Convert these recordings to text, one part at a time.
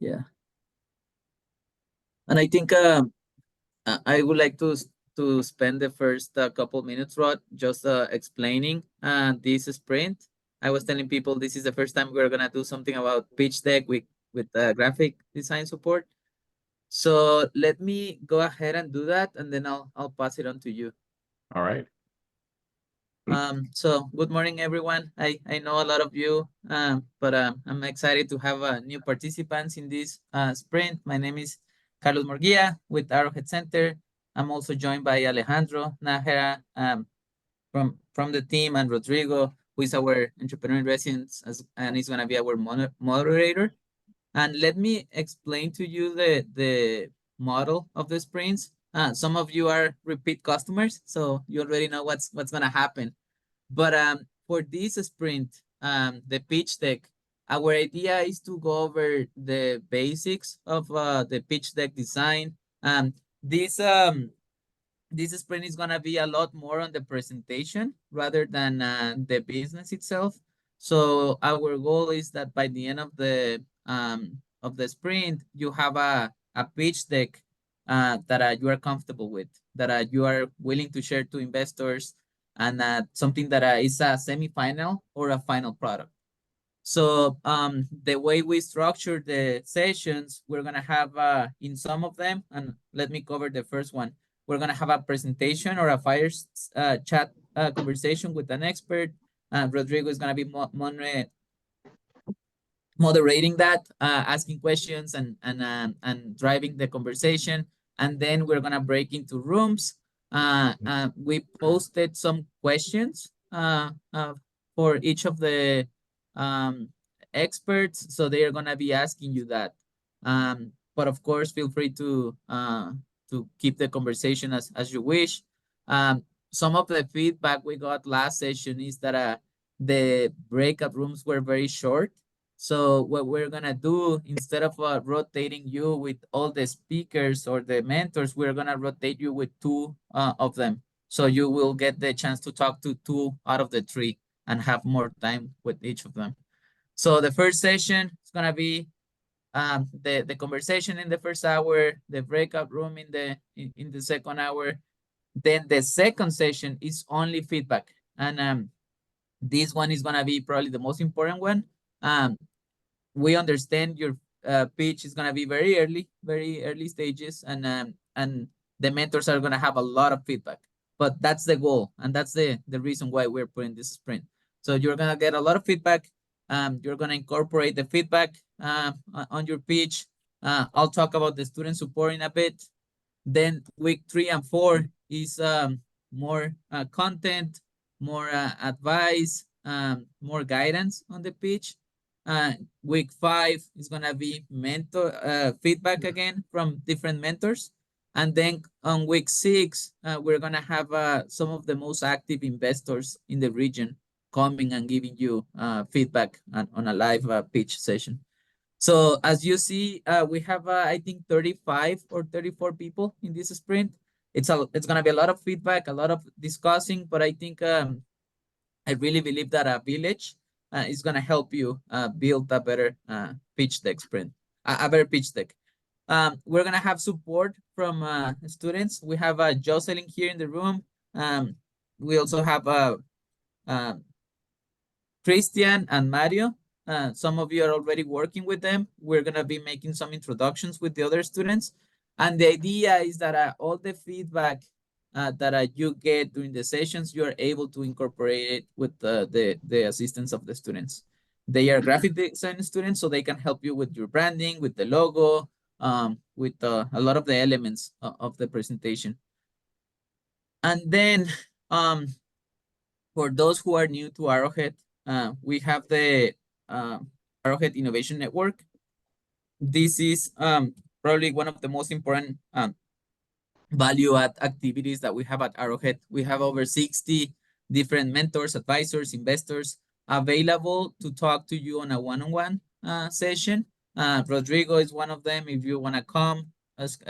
Yeah. And I think I would like to spend the first couple minutes, Rod, just explaining this sprint. I was telling people this is the first time we're gonna do something about pitch deck with graphic design support. So let me go ahead and do that, and then I'll pass it on to you. All right. So good morning, everyone. I know a lot of you, but I'm excited to have new participants in this sprint. My name is Carlos Morguia with Arrowhead Center. I'm also joined by Alejandro Nájera from the team and Rodrigo, who is our entrepreneur in residence and is going to be our moderator. And let me explain to you the model of the sprints. Some of you are repeat customers, so you already know what's going to happen. But for this sprint, the pitch deck, our idea is to go over the basics of the pitch deck design. This this sprint is gonna be a lot more on the presentation rather than the business itself. So our goal is that by the end of the sprint, you have a pitch deck that you are comfortable with, that you are willing to share to investors, and something that is a semi-final or a final product. So the way we structure the sessions, we're gonna have in some of them, and let me cover the first one. We're gonna have a presentation or a fire chat conversation with an expert. Rodrigo is gonna be moderating that, asking questions and driving the conversation. And then we're gonna break into rooms. We posted some questions for each of the um, experts, so they are gonna be asking you that. But of course, feel free to keep the conversation as you wish. Some of the feedback we got last session is that the breakout rooms were very short, so what we're gonna do, instead of rotating you with all the speakers or the mentors, we're gonna rotate you with two of them. So you will get the chance to talk to two out of the three and have more time with each of them. So the first session is gonna be the conversation in the first hour, the breakout room in the second hour. Then the second session is only feedback, and this one is gonna be probably the most important one. Um, we understand your pitch is gonna be very early stages, and the mentors are gonna have a lot of feedback. But that's the goal, and that's the reason why we're putting this sprint. So you're gonna get a lot of feedback. You're gonna incorporate the feedback on your pitch. I'll talk about the student support in a bit. Then week 3 and 4 is more content, more advice, more guidance on the pitch. Week 5 is gonna be mentor feedback again from different mentors. And then on week 6, we're gonna have some of the most active investors in the region coming and giving you feedback on a live pitch session. So as you see, we have I think 35 or 34 people in this sprint. It's gonna be a lot of feedback, a lot of discussing, but I think I really believe that a village is gonna help you build a better pitch deck sprint, a better pitch deck. We're gonna have support from students. We have Jocelyn here in the room. We also have uh, Christian and Mario. Some of you are already working with them. We're going to be making some introductions with the other students. And the idea is that all the feedback that you get during the sessions, you're able to incorporate it with the assistance of the students. They are graphic design students, so they can help you with your branding, with the logo, with a lot of the elements of the presentation. And then um, for those who are new to Arrowhead, we have the uh, Arrowhead Innovation Network. This is probably one of the most important value add activities that we have at Arrowhead. We have over 60 different mentors, advisors, investors available to talk to you on a one-on-one session. Rodrigo is one of them. If you want to come,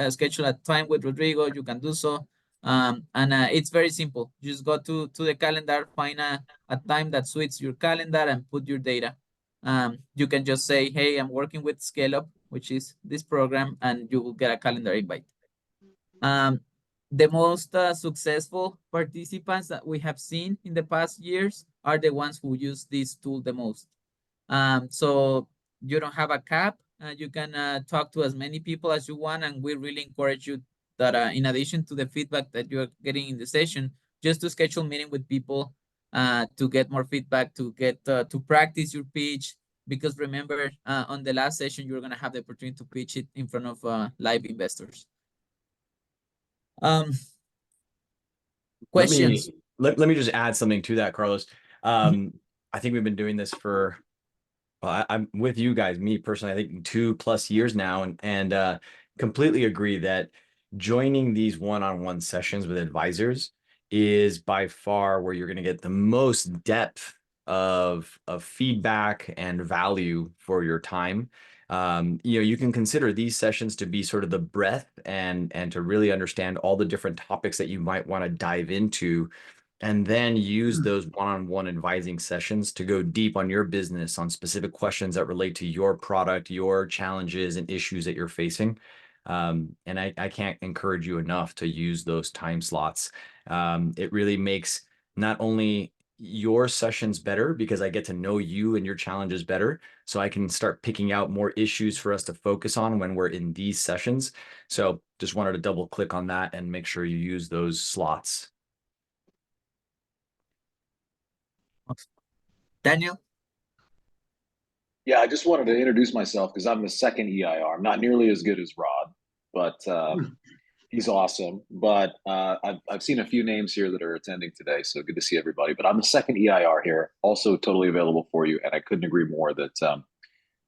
schedule a time with Rodrigo, you can do so. And it's very simple. Just go to the calendar, find a time that suits your calendar and put your data. You can just say, hey, I'm working with Scale Up. which is this program, and you will get a calendar invite. Um, the most successful participants that we have seen in the past years are the ones who use this tool the most. So you don't have a cap. You can talk to as many people as you want, and we really encourage you that in addition to the feedback that you're getting in the session, just to schedule meeting with people to get more feedback, to get to practice your pitch. Because remember, on the last session, you're gonna have the opportunity to pitch it in front of live investors. Um, questions? Let me just add something to that, Carlos. Mhm. I think we've been doing this for, well, I'm with you guys, me personally, I think 2+ years now, and completely agree that joining these one-on-one sessions with advisors is by far where you're going to get the most depth of feedback and value for your time. You can consider these sessions to be sort of the breadth and to really understand all the different topics that you might want to dive into, and then use those one-on-one advising sessions to go deep on your business, on specific questions that relate to your product, your challenges and issues that you're facing. And I can't encourage you enough to use those time slots. It really makes not only your sessions better, because I get to know you and your challenges better, so I can start picking out more issues for us to focus on when we're in these sessions. So just wanted to double click on that and make sure you use those slots. Daniel? Yeah, I just wanted to introduce myself because I'm the second EIR. I'm not nearly as good as Rod, but he's awesome. But I've seen a few names here that are attending today, so good to see everybody. But I'm the second EIR here, also totally available for you. And I couldn't agree more that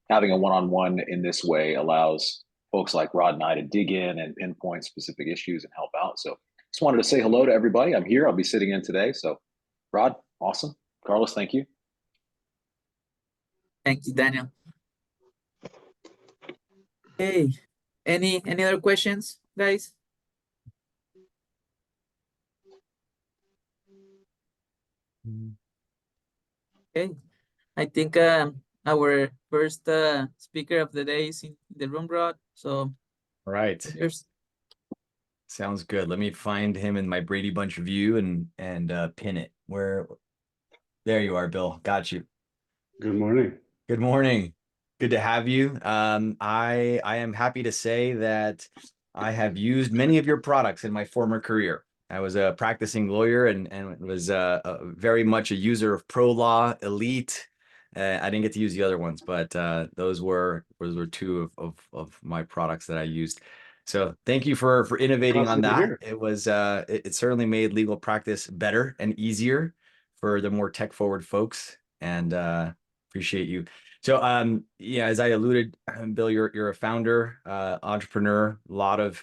having a one-on-one in this way allows folks like Rod and I to dig in and pinpoint specific issues and help out. So just wanted to say hello to everybody. I'm here. I'll be sitting in today. So Rod, awesome. Carlos, thank you. Thank you, Daniel. Hey, any other questions, guys? Okay, I think our first speaker of the day is in the room, Rod. So, Right. here's Sounds good. Let me find him in my Brady Bunch view and pin it. There you are, Bill. Got you. Good morning. Good morning. Good to have you. I am happy to say that I have used many of your products in my former career. I was a practicing lawyer and was very much a user of ProLaw, Elite. I didn't get to use the other ones, but those were two of my products that I used. So thank you for innovating on that. It was it certainly made legal practice better and easier for the more tech forward folks, and appreciate you. So yeah, as I alluded, Bill, you're a founder, entrepreneur, a lot of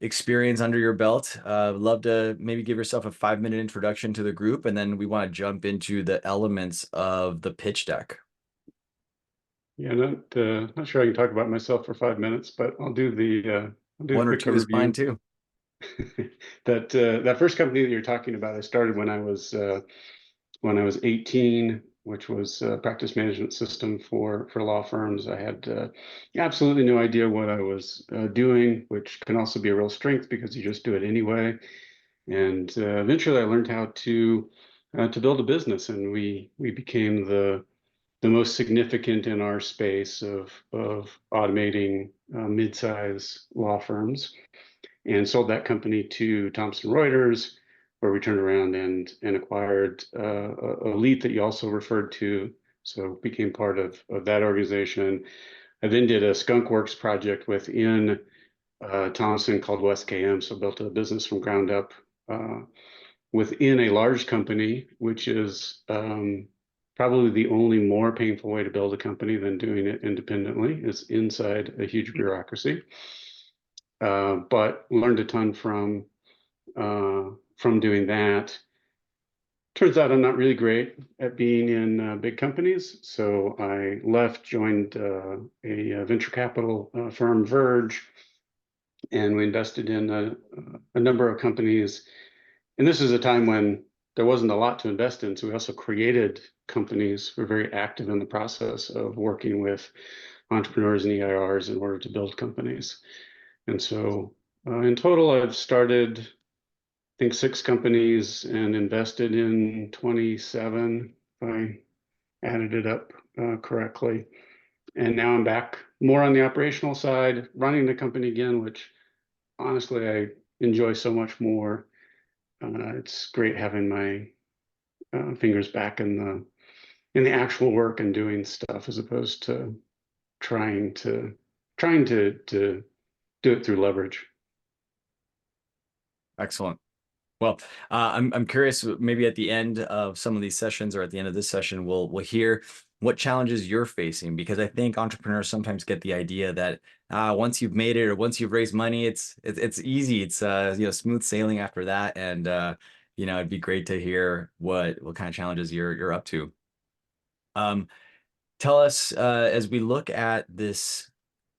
experience under your belt. Love to maybe give yourself a 5-minute introduction to the group, and then we want to jump into the elements of the pitch deck. Yeah, not sure I can talk about myself for 5 minutes, but I'll do the One or two is fine too. That first company that you're talking about, I started when I was 18, which was a practice management system for law firms. I had absolutely no idea what I was doing, which can also be a real strength because you just do it anyway. And eventually, I learned how to build a business, and we became the most significant in our space of automating mid-size law firms, and sold that company to Thomson Reuters, where we turned around and acquired Elite that you also referred to. So became part of that organization. I then did a skunkworks project within Thomson called West KM, so built a business from ground up within a large company, which is probably the only more painful way to build a company than doing it independently. It's inside a huge bureaucracy, but learned a ton from doing that. Turns out I'm not really great at being in big companies, so I left, joined a venture capital firm, Verge, and we invested in a number of companies. And this is a time when there wasn't a lot to invest in, so we also created companies. We're very active in the process of working with entrepreneurs and EIRs in order to build companies. And so in total, I've started, I think, 6 companies and invested in 27, if I added it up correctly. And now I'm back more on the operational side, running the company again, which honestly I enjoy so much more. It's great having my fingers back in the actual work and doing stuff, as opposed to trying to do it through leverage. Excellent. Well, I'm curious, maybe at the end of some of these sessions or at the end of this session, we'll hear what challenges you're facing, because I think entrepreneurs sometimes get the idea that once you've made it or once you've raised money, it's easy. It's smooth sailing after that. And it'd be great to hear what kind of challenges you're up to. Tell us, as we look at this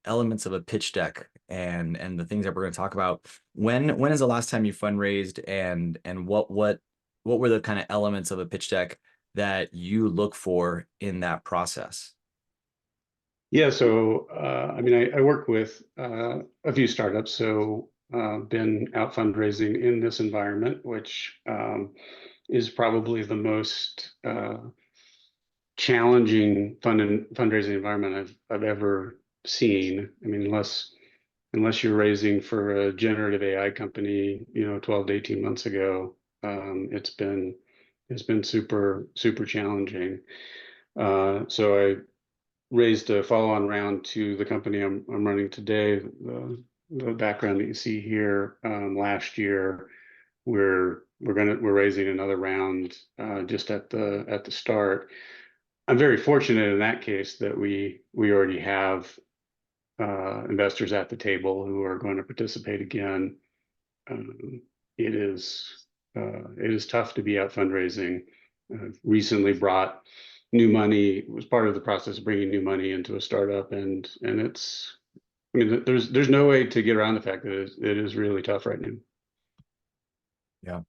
elements of a pitch deck and the things that we're going to talk about, when is the last time you fundraised, and what were the kind of elements of a pitch deck that you look for in that process? Yeah, so I mean, I work with a few startups, so been out fundraising in this environment, which is probably the most challenging fundraising environment I've ever seen. I mean, unless you're raising for a generative AI company, 12 to 18 months ago, it's been super challenging. So I raised a follow-on round to the company I'm running today. The background that you see here, last year, we're raising another round just at the start. I'm very fortunate in that case that we already have investors at the table who are going to participate again. It is tough to be out fundraising. I've recently brought new money, was part of the process of bringing new money into a startup, and it's, I mean, there's no way to get around the fact that it is really tough right now. Yeah.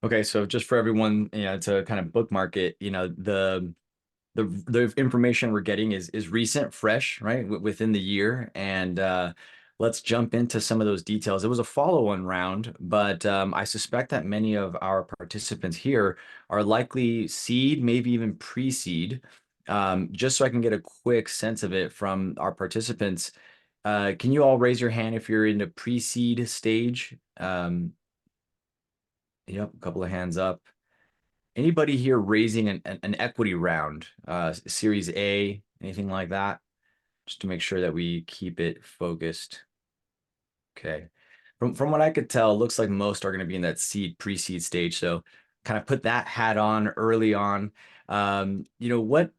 Okay, so just for everyone, to kind of bookmark it, the information we're getting is recent, fresh, right, within the year. And let's jump into some of those details. It was a follow-on round, but I suspect that many of our participants here are likely seed, maybe even pre-seed. Just so I can get a quick sense of it from our participants, can you all raise your hand if you're in the pre-seed stage? Yep, a couple of hands up. Anybody here raising an equity round, Series A, anything like that? Just to make sure that we keep it focused. Okay. From what I could tell, it looks like most are going to be in that pre-seed stage. So kind of put that hat on early on. What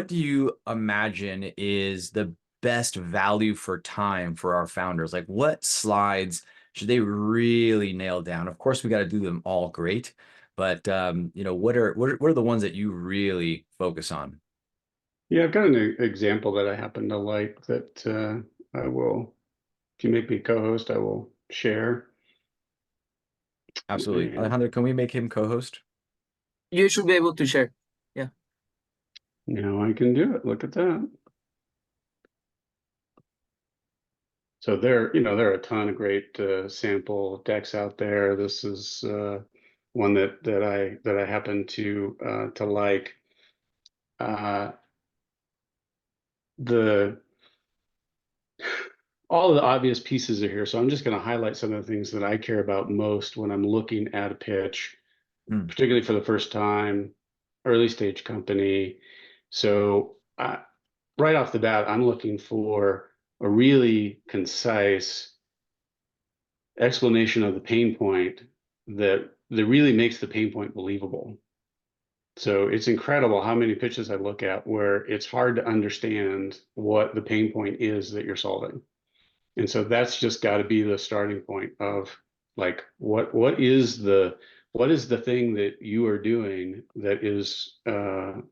do you imagine is the best value for time for our founders? Like, what slides should they really nail down? Of course, we got to do them all great, but what are the ones that you really focus on? Yeah, I've got an example that I happen to like that I will, if you make me co-host, I will share. Absolutely. And Alejandro, can we make him co-host? You should be able to share. Yeah. now I can do it. Look at that. So there are a ton of great sample decks out there. This is one that I happen to like. The all of the obvious pieces are here, so I'm just going to highlight some of the things that I care about most when I'm looking at a pitch, particularly for the first time, early stage company. So right off the bat, I'm looking for a really concise explanation of the pain point that really makes the pain point believable. So it's incredible how many pitches I look at where it's hard to understand what the pain point is that you're solving. And so that's just got to be the starting point of, like, what is the thing that you are doing that is a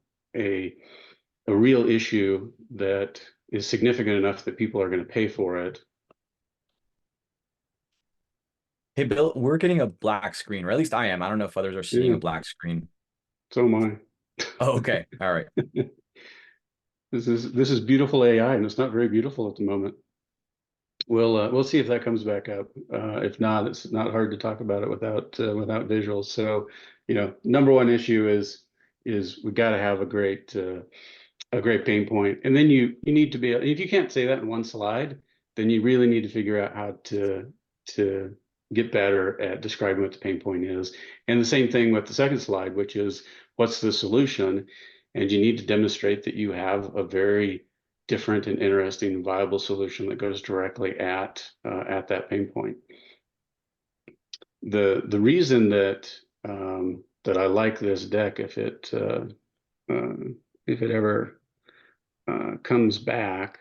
real issue that is significant enough that people are going to pay for it. Hey, Bill, we're getting a black screen, or at least I am. I don't know if others are seeing Yeah. a black screen. So am I. Oh, okay. All right. This is beautiful AI, and it's not very beautiful at the moment. We'll see if that comes back up. If not, it's not hard to talk about it without visuals. So, number one issue is we got to have a great pain point, and then you need to be. If you can't say that in one slide, then you really need to figure out how to get better at describing what the pain point is. And the same thing with the second slide, which is what's the solution, and you need to demonstrate that you have a very different and interesting and viable solution that goes directly at that pain point. The reason that that I like this deck, if it ever comes back,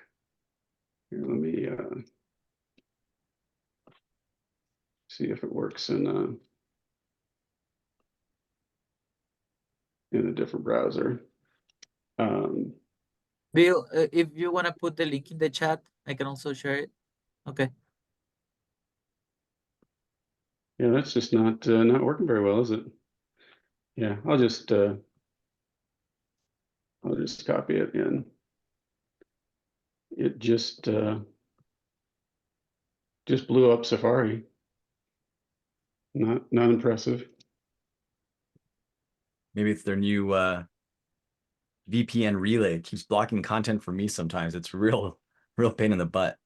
here, let me see if it works in a different browser. Bill, if you want to put the link in the chat, I can also share it. Okay. Yeah, that's just not working very well, is it? Yeah, I'll just copy it in. It just blew up Safari. Not impressive. Maybe it's their new VPN relay. It keeps blocking content for me sometimes. It's real pain in the butt.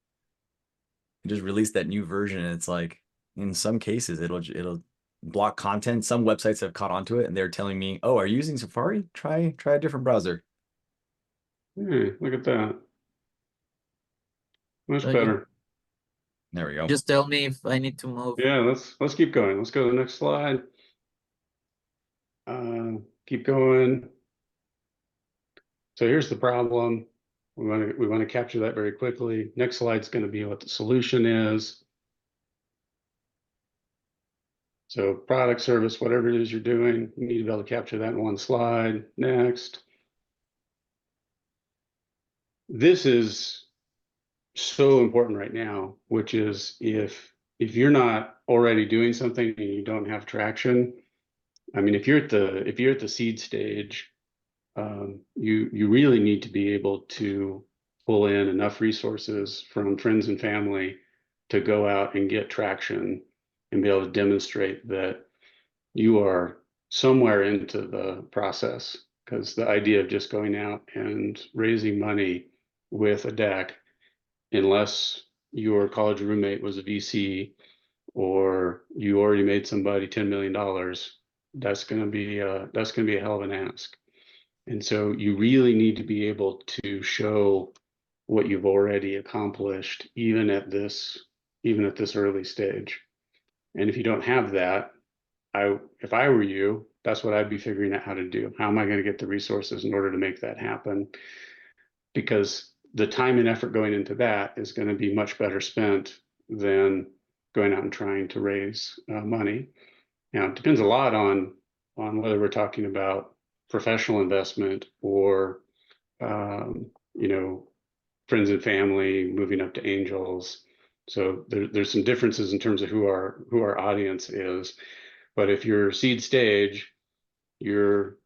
I just released that new version, and it's like, in some cases, it'll block content. Some websites have caught onto it, and they're telling me, "Oh, are you using Safari? Try a different browser." Hey, look at that. Much So better. There we go. just tell me if I need to move. Yeah, let's keep going. Let's go to the next slide. Keep going. So here's the problem. We want to capture that very quickly. Next slide's going to be what the solution is. So product, service, whatever it is you're doing, you need to be able to capture that in one slide. Next. This is so important right now, which is if you're not already doing something and you don't have traction, I mean, if you're at the seed stage, you really need to be able to pull in enough resources from friends and family to go out and get traction and be able to demonstrate that you are somewhere into the process. Because the idea of just going out and raising money with a deck, unless your college roommate was a VC or you already made somebody $10 million, that's going to be a hell of an ask. And so you really need to be able to show what you've already accomplished, even at this early stage. And if you don't have that, if I were you, that's what I'd be figuring out how to do. How am I going to get the resources in order to make that happen? Because the time and effort going into that is going to be much better spent than going out and trying to raise money. Now, it depends a lot on whether we're talking about professional investment or friends and family moving up to angels. So there's some differences in terms of who our audience is. But if you're seed stage, you're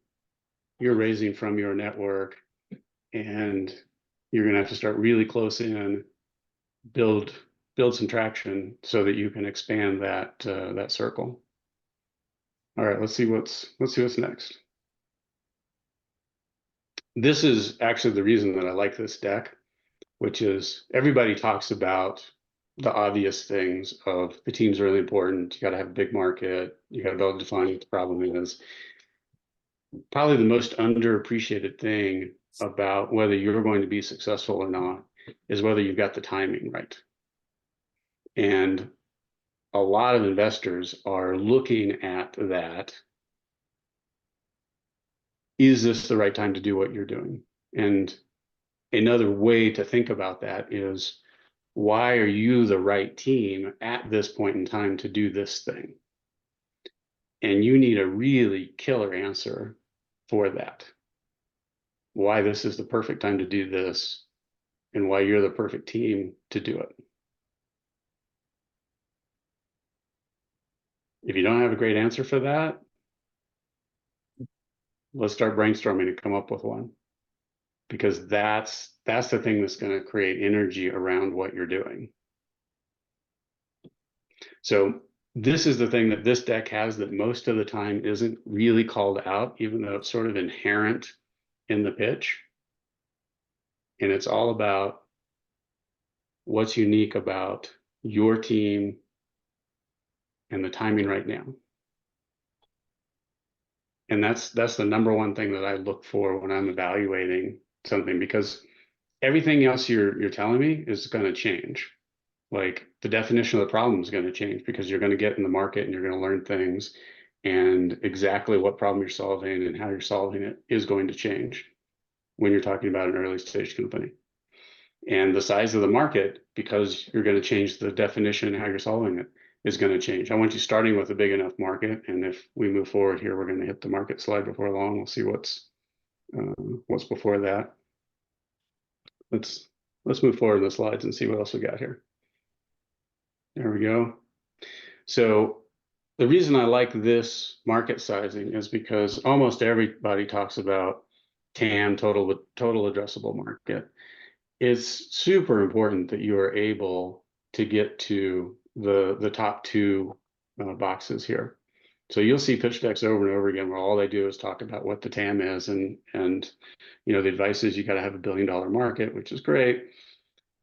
raising from your network, and you're going to have to start really close in, build some traction so that you can expand that circle. All right, let's see what's next. This is actually the reason that I like this deck, which is everybody talks about the obvious things of the team's really important. You got to have a big market. You got to be able to define what the problem is. Probably the most underappreciated thing about whether you're going to be successful or not is whether you've got the timing right. And a lot of investors are looking at that. Is this the right time to do what you're doing? And another way to think about that is, why are you the right team at this point in time to do this thing? And you need a really killer answer for that. Why this is the perfect time to do this, and why you're the perfect team to do it. If you don't have a great answer for that, let's start brainstorming and come up with one. because that's the thing that's going to create energy around what you're doing. So this is the thing that this deck has that most of the time isn't really called out, even though it's sort of inherent in the pitch. And it's all about what's unique about your team and the timing right now. And that's the number one thing that I look for when I'm evaluating something, because everything else you're telling me is going to change. Like the definition of the problem is going to change because you're going to get in the market and you're going to learn things, and exactly what problem you're solving and how you're solving it is going to change when you're talking about an early stage company. And the size of the market, because you're going to change the definition, how you're solving it, is going to change. I want you starting with a big enough market, and if we move forward here, we're going to hit the market slide before long. We'll see what's before that. Let's move forward in the slides and see what else we got here. There we go. So the reason I like this market sizing is because almost everybody talks about TAM, total addressable market. It's super important that you are able to get to the top two boxes here. So you'll see pitch decks over and over again where all they do is talk about what the TAM is, and you know, the advice is you got to have $1 billion market, which is great.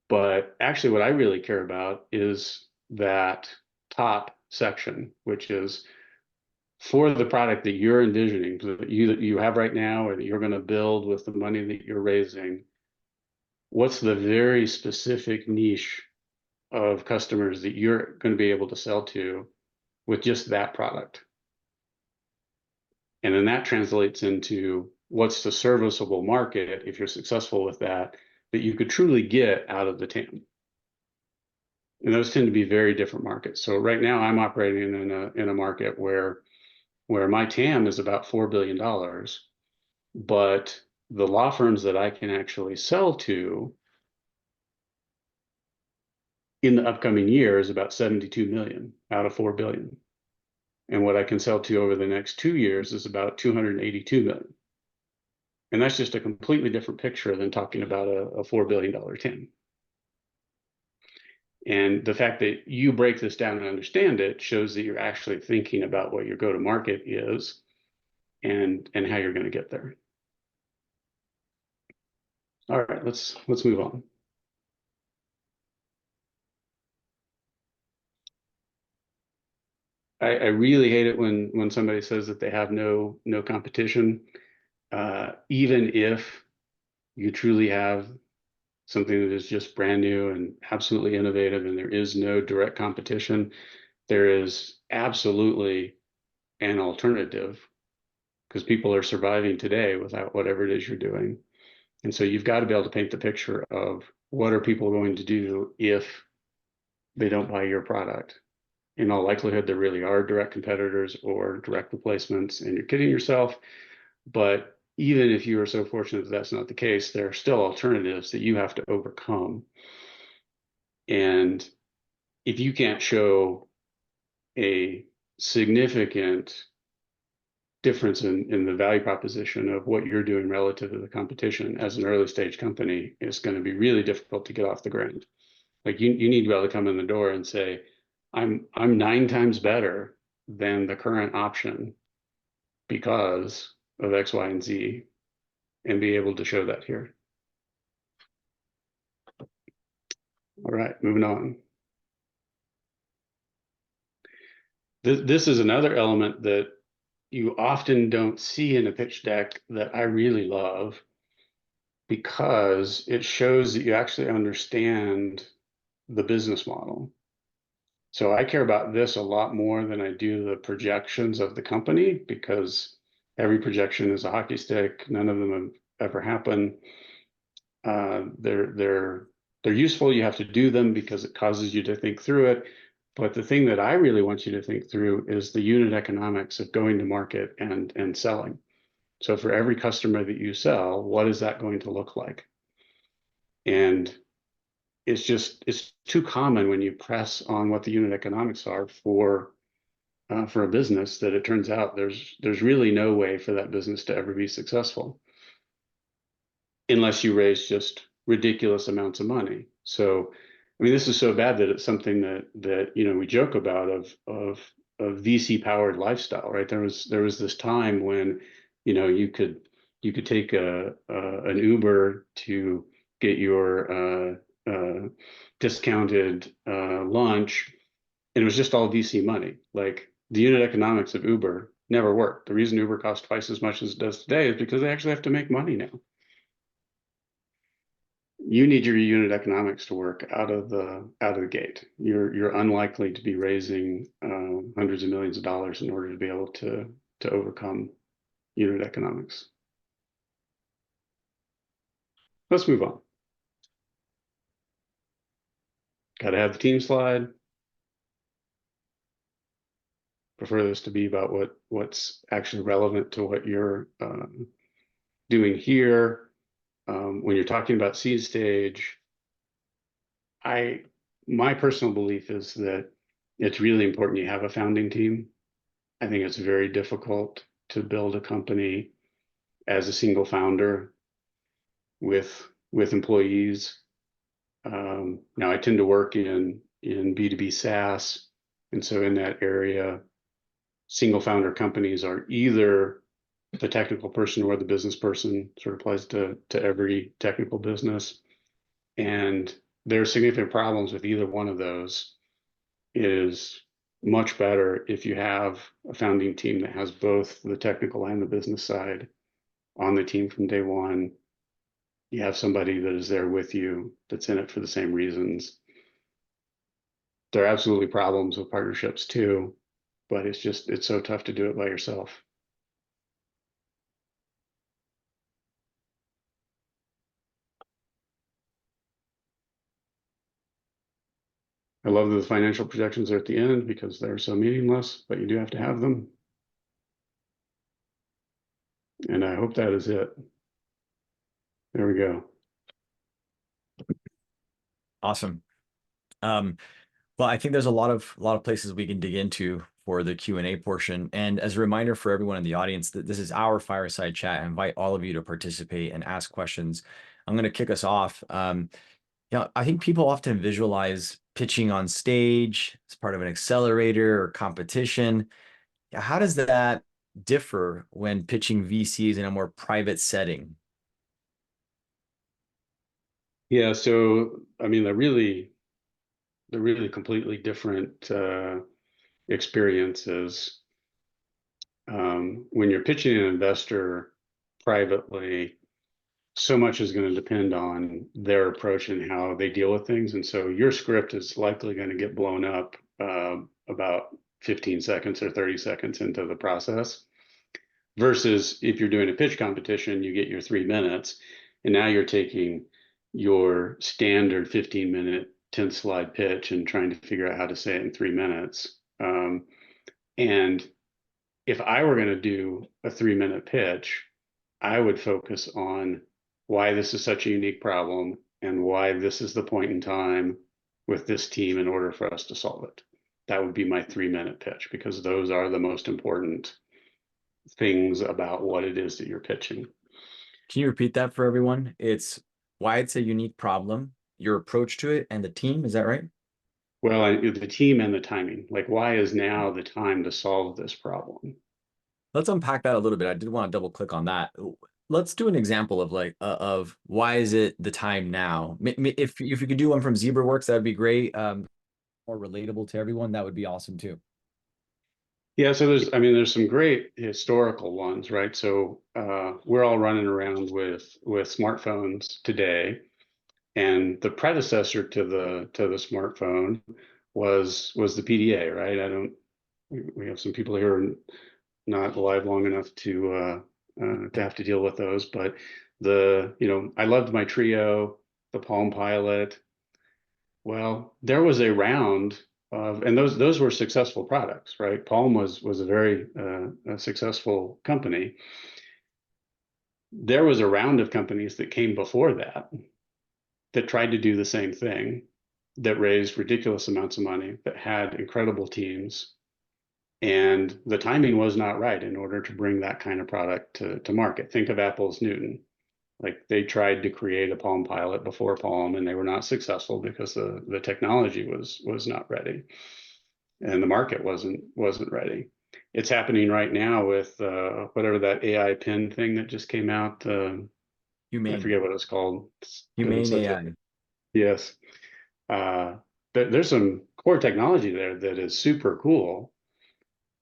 But actually what I really care about is that top section, which is for the product that you're envisioning, that you have right now, or that you're going to build with the money that you're raising. What's the very specific niche of customers that you're going to be able to sell to with just that product? And then that translates into what's the serviceable market, if you're successful with that you could truly get out of the TAM. And those tend to be very different markets. So right now I'm operating in a market where my TAM is about $4 billion, but the law firms that I can actually sell to in the upcoming year is about 72 million out of 4 billion. And what I can sell to over the next 2 years is about 282 million. And that's just a completely different picture than talking about a $4 billion TAM. And the fact that you break this down and understand it shows that you're actually thinking about what your go-to-market is and how you're going to get there. All right, let's move on. I really hate it when somebody says that they have no competition, even if you truly have something that is just brand new and absolutely innovative and there is no direct competition. There is absolutely an alternative, because people are surviving today without whatever it is you're doing. And so you've got to be able to paint the picture of what are people going to do if they don't buy your product. In all likelihood, there really are direct competitors or direct replacements, and you're kidding yourself. But even if you are so fortunate that that's not the case, there are still alternatives that you have to overcome. And if you can't show a significant difference in the value proposition of what you're doing relative to the competition as an early stage company, it's going to be really difficult to get off the ground. Like you need to be able to come in the door and say, I'm 9 times better than the current option because of X, Y, and Z, and be able to show that here. All right, moving on. This is another element that you often don't see in a pitch deck that I really love, because it shows that you actually understand the business model. So I care about this a lot more than I do the projections of the company, because every projection is a hockey stick. None of them have ever happened. They're useful. You have to do them because it causes you to think through it. But the thing that I really want you to think through is the unit economics of going to market and selling. So for every customer that you sell, what is that going to look like? And it's too common when you press on what the unit economics are for a business, that it turns out there's really no way for that business to ever be successful. unless you raise just ridiculous amounts of money. So, I mean, this is so bad that it's something that we joke about of VC powered lifestyle, right? There was this time when you could take an Uber to get your discounted lunch, and it was just all VC money. Like the unit economics of Uber never worked. The reason Uber costs twice as much as it does today is because they actually have to make money now. You need your unit economics to work out of the gate. You're unlikely to be raising hundreds of millions of dollars in order to be able to overcome unit economics. Let's move on. Got to have the team slide. Prefer this to be about what's actually relevant to what you're doing here. When you're talking about seed stage, my personal belief is that it's really important you have a founding team. I think it's very difficult to build a company as a single founder with employees. Now I tend to work in B2B SaaS, and so in that area, single founder companies are either the technical person or the business person. Sort of applies to every technical business, and there are significant problems with either one of those. It is much better if you have a founding team that has both the technical and the business side on the team from day one. You have somebody that is there with you, that's in it for the same reasons. There are absolutely problems with partnerships too, but it's so tough to do it by yourself. I love that the financial projections are at the end because they're so meaningless, but you do have to have them. And I hope that is it. There we go. Awesome. Well, I think there's a lot of places we can dig into for the Q&A portion. And as a reminder for everyone in the audience, that this is our fireside chat. I invite all of you to participate and ask questions. I'm going to kick us off. I think people often visualize pitching on stage as part of an accelerator or competition. How does that differ when pitching VCs in a more private setting? Yeah, so I mean, they're really completely different experiences. When you're pitching an investor privately, so much is going to depend on their approach and how they deal with things. And so your script is likely going to get blown up about 15 seconds or 30 seconds into the process. Versus if you're doing a pitch competition, you get your 3 minutes, and now you're taking your standard 15-minute 10-slide pitch and trying to figure out how to say it in 3 minutes. And if I were going to do a 3-minute pitch, I would focus on why this is such a unique problem and why this is the point in time with this team in order for us to solve it. That would be my 3-minute pitch, because those are the most important things about what it is that you're pitching. Can you repeat that for everyone? It's why it's a unique problem, your approach to it, and the team. Is that right? Well, the team and the timing. Like, why is now the time to solve this problem? Let's unpack that a little bit. I did want to double click on that. Let's do an example of of why is it the time now? If you could do one from ZebraWorks, that would be great. More relatable to everyone, that would be awesome too. Yeah, so there's some great historical ones, right? So we're all running around with smartphones today, and the predecessor to the smartphone was the PDA, right? We have some people here not alive long enough to have to deal with those, but I loved my Trio, the Palm Pilot. Well, there was a round of, and those were successful products, right? Palm was a very successful company. There was a round of companies that came before that tried to do the same thing, that raised ridiculous amounts of money, that had incredible teams, and the timing was not right in order to bring that kind of product to market. Think of Apple's Newton. Like they tried to create a Palm Pilot before Palm, and they were not successful because the technology was not ready, and the market wasn't ready. It's happening right now with whatever that AI pen thing that just came out. I Humane, forget what it's called. humane AI. Yes. There's some core technology there that is super cool.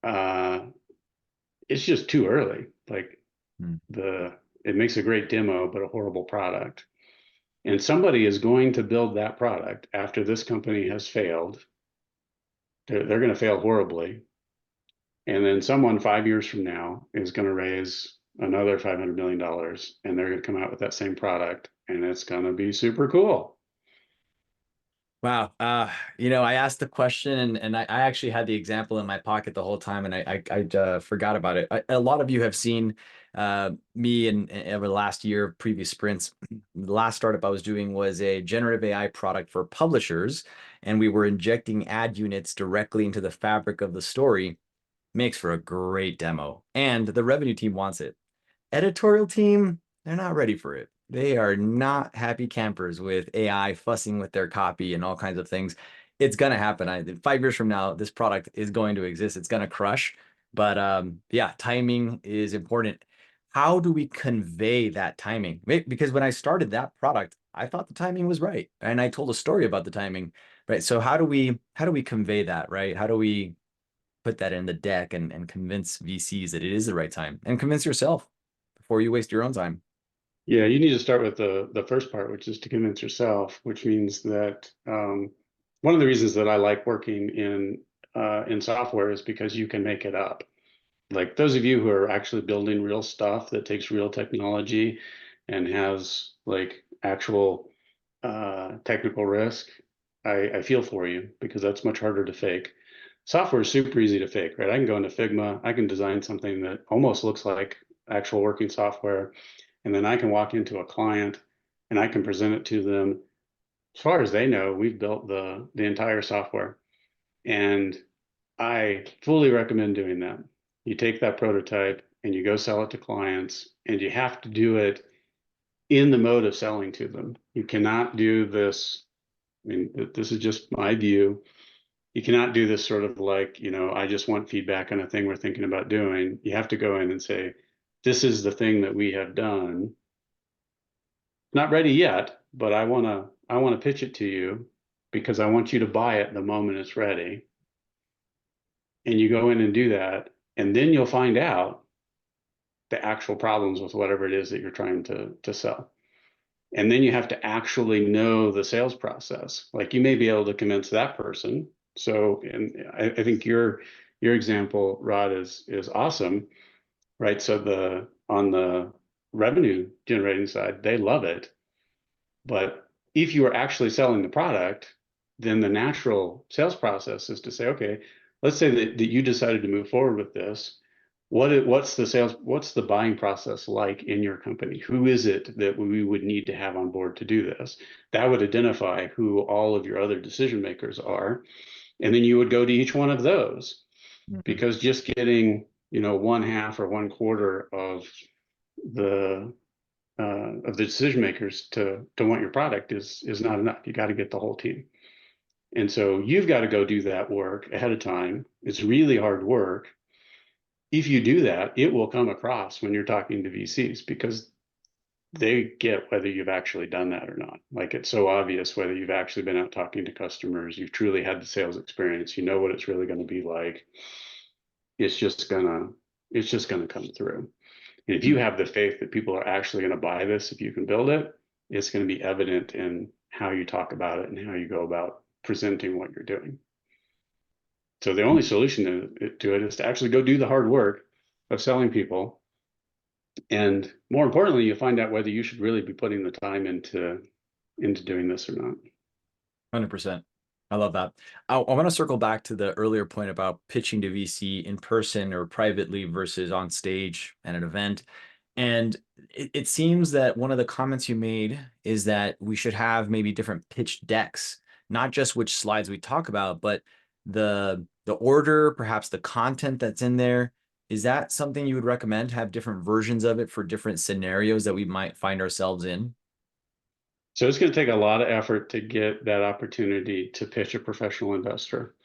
It's just too early. Like Hmm. it makes a great demo, but a horrible product. And somebody is going to build that product after this company has failed. They're going to fail horribly. And then someone 5 years from now is going to raise another $500 million, and they're going to come out with that same product, and it's going to be super cool. Wow. I asked the question, and I actually had the example in my pocket the whole time, and I forgot about it. A lot of you have seen me and over the last year, previous sprints. The last startup I was doing was a generative AI product for publishers, and we were injecting ad units directly into the fabric of the story. Makes for a great demo, and the revenue team wants it. Editorial team, they're not ready for it. They are not happy campers with AI fussing with their copy and all kinds of things. It's going to happen. 5 years from now, this product is going to exist. It's going to crush. But yeah, timing is important. How do we convey that timing? Because when I started that product, I thought the timing was right, and I told a story about the timing, right? So how do we convey that, right? How do we put that in the deck and convince VCs that it is the right time, and convince yourself before you waste your own time? Yeah, you need to start with the first part, which is to convince yourself, which means that one of the reasons that I like working in software is because you can make it up. Like those of you who are actually building real stuff that takes real technology and has like actual technical risk, I feel for you because that's much harder to fake. Software is super easy to fake, right? I can go into Figma, I can design something that almost looks like actual working software, and then I can walk into a client and I can present it to them. As far as they know, we've built the entire software. And I fully recommend doing that. You take that prototype and you go sell it to clients, and you have to do it in the mode of selling to them. You cannot do this. I mean, this is just my view. You cannot do this sort of like, I just want feedback on a thing we're thinking about doing. You have to go in and say, this is the thing that we have done. Not ready yet, but I want to pitch it to you because I want you to buy it the moment it's ready. And you go in and do that, and then you'll find out the actual problems with whatever it is that you're trying to sell. And then you have to actually know the sales process. Like you may be able to convince that person. So, and I think your example, Rod, is awesome, right? So on the revenue generating side, they love it. But if you are actually selling the product, then the natural sales process is to say, okay, let's say that you decided to move forward with this. What's the buying process like in your company? Who is it that we would need to have on board to do this? That would identify who all of your other decision makers are. And then you would go to each one of those, because just getting, one half or one quarter the of the decision makers to want your product is not enough. You got to get the whole team. And so you've got to go do that work ahead of time. It's really hard work. If you do that, it will come across when you're talking to VCs because they get whether you've actually done that or not. Like it's so obvious whether you've actually been out talking to customers, you've truly had the sales experience, you know what it's really going to be like. It's just gonna come through. And if you have the faith that people are actually going to buy this, if you can build it, it's going to be evident in how you talk about it and how you go about presenting what you're doing. So the only solution to it is to actually go do the hard work of selling people. And more importantly, you find out whether you should really be putting the time into doing this or not. 100%. I love that. I want to circle back to the earlier point about pitching to VC in person or privately versus on stage at an event. And it seems that one of the comments you made is that we should have maybe different pitch decks, not just which slides we talk about, but the order, perhaps the content that's in there. Is that something you would recommend? Have different versions of it for different scenarios that we might find ourselves in? So it's going to take a lot of effort to get that opportunity to pitch a professional investor.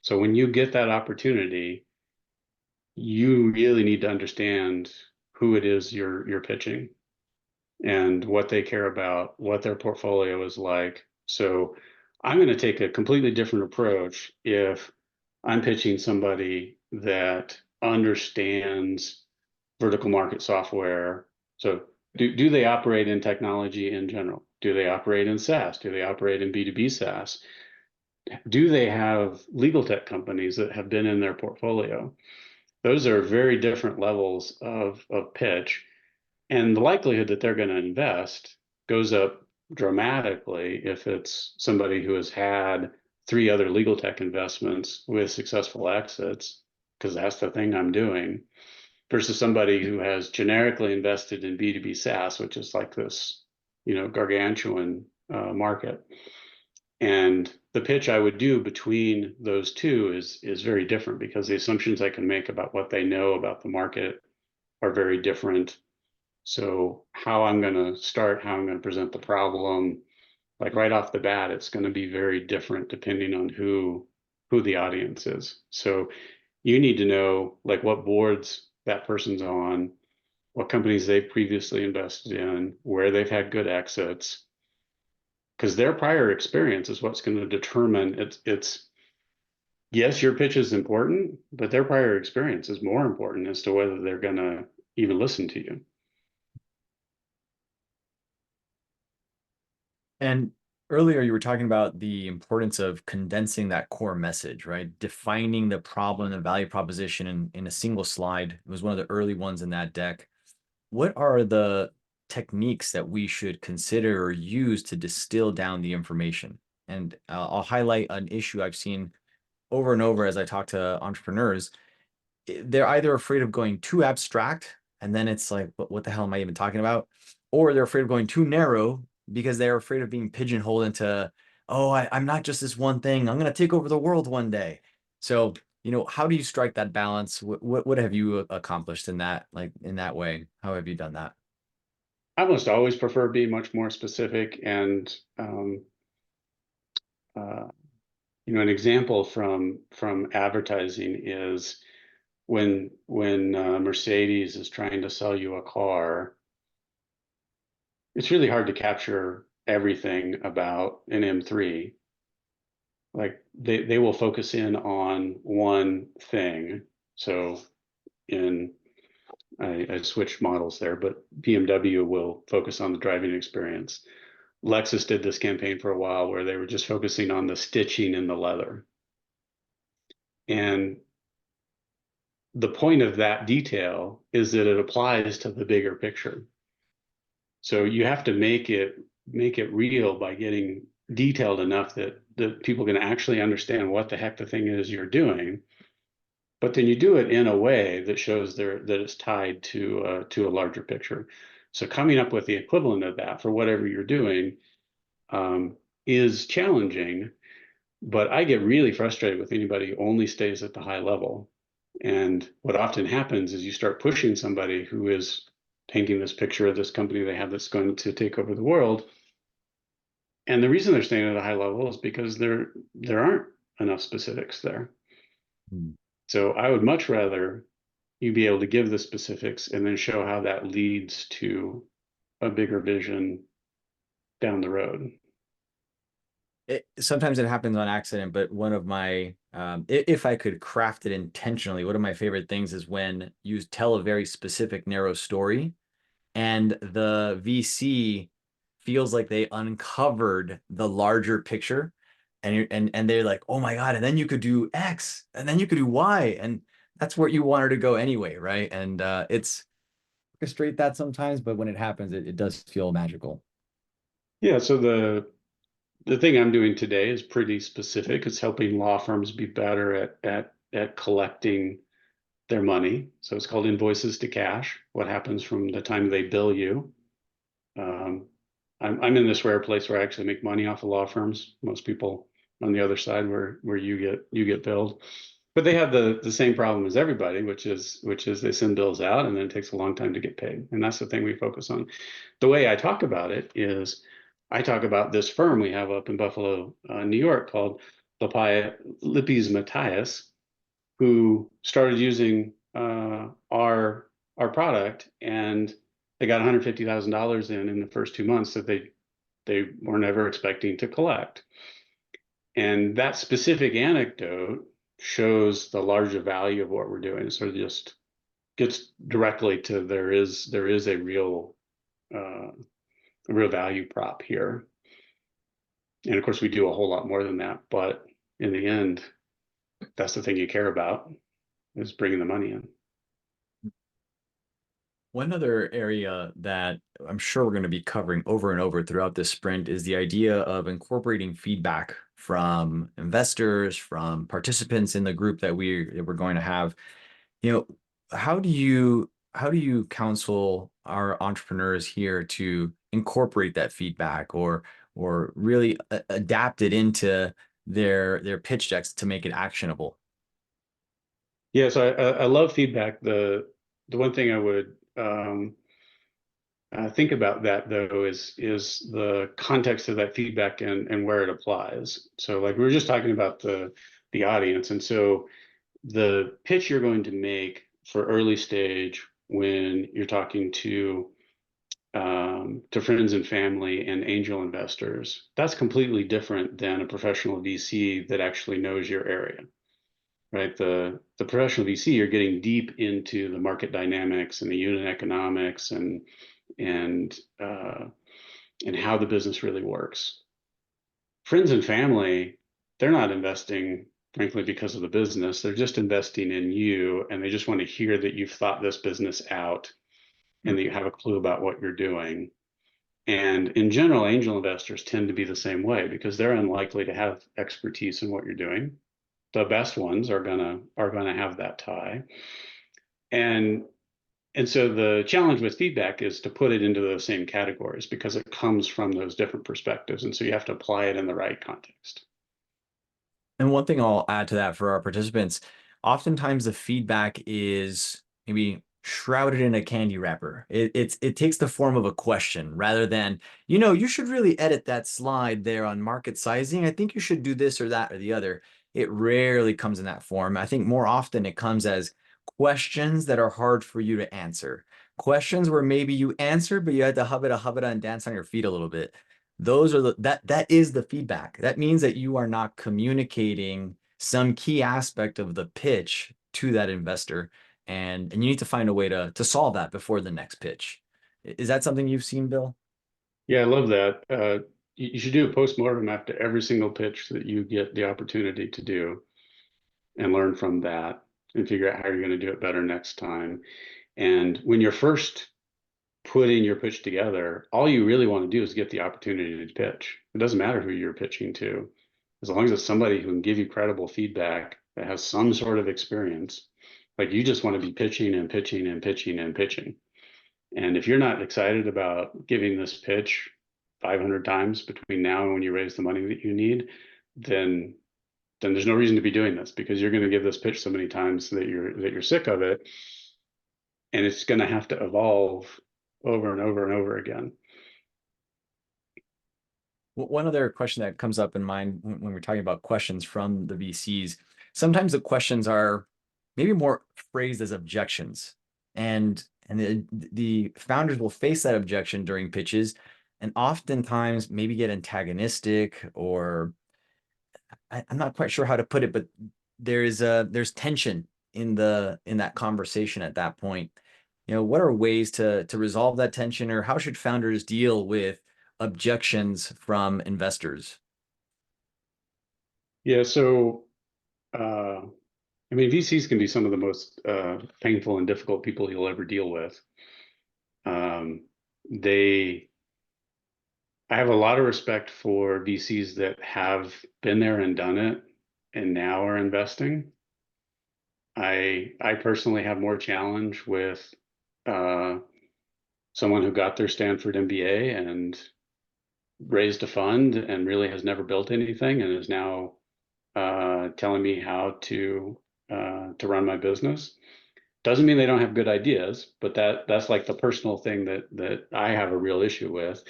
So when you get that opportunity, you really need to understand who it is you're pitching and what they care about, what their portfolio is like. So I'm going to take a completely different approach if I'm pitching somebody that understands vertical market software. So do they operate in technology in general? Do they operate in SaaS? Do they operate in B2B SaaS? Do they have legal tech companies that have been in their portfolio? Those are very different levels of pitch. And the likelihood that they're going to invest goes up dramatically if it's somebody who has had 3 other legal tech investments with successful exits, because that's the thing I'm doing, versus somebody who has generically invested in B2B SaaS, which is like this, gargantuan market. And the pitch I would do between those two is very different because the assumptions I can make about what they know about the market are very different. So how I'm going to start, how I'm going to present the problem, like right off the bat, it's going to be very different depending on who the audience is. So you need to know like what boards that person's on, what companies they've previously invested in, where they've had good exits, because their prior experience is what's going to determine it's yes, your pitch is important, but their prior experience is more important as to whether they're going to even listen to you. And earlier you were talking about the importance of condensing that core message, right? Defining the problem and value proposition in a single slide. It was one of the early ones in that deck. What are the techniques that we should consider or use to distill down the information? And I'll highlight an issue I've seen over and over as I talk to entrepreneurs. They're either afraid of going too abstract, and then it's like, what the hell am I even talking about? Or they're afraid of going too narrow because they're afraid of being pigeonholed into, oh, I'm not just this one thing. I'm going to take over the world one day. So, how do you strike that balance? What have you accomplished in that, like in that way? How have you done that? I almost always prefer being much more specific. And uh, an example from advertising is when Mercedes is trying to sell you a car, it's really hard to capture everything about an M3. Like they will focus in on one thing. So in I switched models there, but BMW will focus on the driving experience. Lexus did this campaign for a while where they were just focusing on the stitching in the leather. And the point of that detail is that it applies to the bigger picture. So you have to make it real by getting detailed enough that people can actually understand what the heck the thing is you're doing. But then you do it in a way that shows that it's tied to a larger picture. So coming up with the equivalent of that for whatever you're doing is challenging, but I get really frustrated with anybody who only stays at the high level. And what often happens is you start pushing somebody who is painting this picture of this company they have that's going to take over the world. And the reason they're staying at a high level is because there aren't enough specifics there. Hmm. So I would much rather you be able to give the specifics and then show how that leads to a bigger vision down the road. Sometimes it happens on accident, but one of my, if I could craft it intentionally, one of my favorite things is when you tell a very specific narrow story and the VC feels like they uncovered the larger picture and they're like, oh my God, and then you could do X and then you could do Y. And that's where you want her to go anyway, right? And it's orchestrate that sometimes, but when it happens, it does feel magical. Yeah, so the thing I'm doing today is pretty specific. It's helping law firms be better at collecting their money. So it's called invoices to cash. What happens from the time they bill you? I'm in this rare place where I actually make money off of law firms. Most people on the other side where you get billed. But they have the same problem as everybody, which is they send bills out and then it takes a long time to get paid. And that's the thing we focus on. The way I talk about it is I talk about this firm we have up in Buffalo, New York called Lippes Matthias, who started using our product, and they got $150,000 in the first 2 months that they were never expecting to collect. And that specific anecdote shows the larger value of what we're doing. So it just gets directly to there is a real value prop here. And of course, we do a whole lot more than that. But in the end, that's the thing you care about, is bringing the money in. One other area that I'm sure we're going to be covering over and over throughout this sprint is the idea of incorporating feedback from investors, from participants in the group that we're going to have. You know, how do you counsel our entrepreneurs here to incorporate that feedback, or really adapt it into their pitch decks to make it actionable? Yeah, so I love feedback. The one thing I would think about that though is the context of that feedback and where it applies. So like we were just talking about the audience, and so the pitch you're going to make for early stage when you're talking to friends and family and angel investors, that's completely different than a professional VC that actually knows your area. Right, the professional VC, you're getting deep into the market dynamics and the unit economics and how the business really works. Friends and family, they're not investing, frankly, because of the business. They're just investing in you, and they just want to hear that you've thought this business out and that you have a clue about what you're doing. And in general, angel investors tend to be the same way because they're unlikely to have expertise in what you're doing. The best ones are gonna have that tie. And so the challenge with feedback is to put it into those same categories because it comes from those different perspectives. And so you have to apply it in the right context. And one thing I'll add to that for our participants, oftentimes the feedback is maybe shrouded in a candy wrapper. It takes the form of a question rather than, you should really edit that slide there on market sizing. I think you should do this or that or the other. It rarely comes in that form. I think more often it comes as questions that are hard for you to answer. Questions where maybe you answer, but you had to hubba and dance on your feet a little bit. Those are that is the feedback. That means that you are not communicating some key aspect of the pitch to that investor, and you need to find a way to solve that before the next pitch. Is that something you've seen, Bill? Yeah, I love that. You should do a postmortem after every single pitch that you get the opportunity to do and learn from that and figure out how you're going to do it better next time. And when you're first putting your pitch together, all you really want to do is get the opportunity to pitch. It doesn't matter who you're pitching to, as long as it's somebody who can give you credible feedback that has some sort of experience. Like you just want to be pitching and pitching and pitching and pitching. And if you're not excited about giving this pitch 500 times between now and when you raise the money that you need, then there's no reason to be doing this, because you're going to give this pitch so many times that you're sick of it, and it's going to have to evolve over and over and over again. One other question that comes up in mind when we're talking about questions from the VCs, sometimes the questions are maybe more phrased as objections, and the founders will face that objection during pitches, and oftentimes maybe get antagonistic, or I'm not quite sure how to put it, but there's tension in that conversation at that point. What are ways to resolve that tension, or how should founders deal with objections from investors? Yeah, so I mean, VCs can be some of the most painful and difficult people you'll ever deal with. I have a lot of respect for VCs that have been there and done it and now are investing. I personally have more challenge with someone who got their Stanford MBA and raised a fund and really has never built anything and is now telling me how to to run my business. Doesn't mean they don't have good ideas, but that's like the personal thing that I have a real issue with.